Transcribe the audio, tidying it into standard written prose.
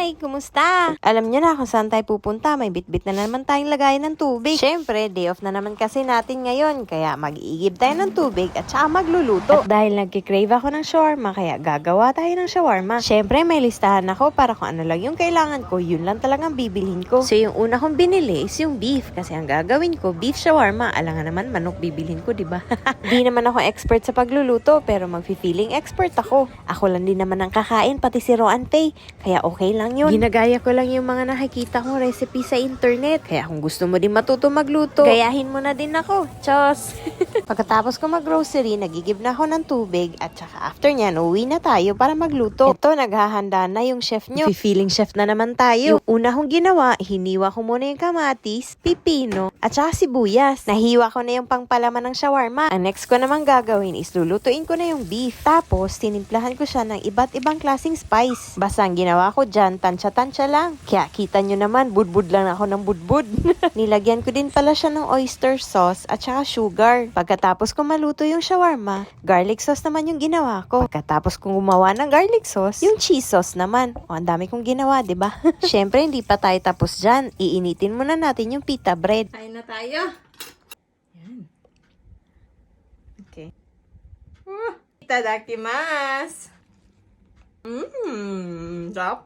Hi! Kumusta? Alam niyo na kung saan tayo pupunta. May bitbit na naman tayong lagayan ng tubig. Siyempre, day off na naman kasi natin ngayon. Kaya mag-iigib tayo ng tubig at saka magluluto. At dahil nagkikrave ako ng shawarma, kaya gagawa tayo ng shawarma. Siyempre, may listahan ako para kung ano lang yung kailangan ko, yun lang talagang bibilhin ko. So, yung una kong binili is yung beef. Kasi ang gagawin ko, beef shawarma. Alangan naman, manok bibilhin ko, diba? Di naman ako expert sa pagluluto, pero mag-feeling expert ako. Ako lang din naman ang kakain, pati si Roan Faye. Kaya okay lang yun. Ginagaya ko lang yung mga nakikita kong recipe sa internet. Kaya kung gusto mo din matuto magluto, gayahin mo na din ako. Chos! Pagkatapos ko mag-grocery, nagigib na ako ng tubig at saka after nyan, uwi na tayo para magluto. Ito, naghahanda na yung chef nyo. Feeling chef na naman tayo. Yung una kong ginawa, hiniwa ko muna yung kamatis, pipino, at saka sibuyas. Nahiwa ko na yung pangpalaman ng shawarma. Ang next ko naman gagawin is lulutuin ko na yung beef. Tapos, tinimplahan ko siya ng iba't ibang klaseng spice. Basta ang ginawa ko dyan, tansya-tansya lang. Kaya kita nyo naman, budbud lang ako ng budbud. Nilagyan ko din pala siya ng oyster sauce at saka sugar. Pagkatapos ko maluto yung shawarma, garlic sauce naman yung ginawa ko. Pagkatapos kong gumawa ng garlic sauce, yung cheese sauce naman. O, ang dami kong ginawa, ba? Diba? Syempre, hindi pa tayo tapos dyan. Iinitin muna natin yung pita bread. Kain na tayo. Yan. Okay. Itadakimasu. Sarap.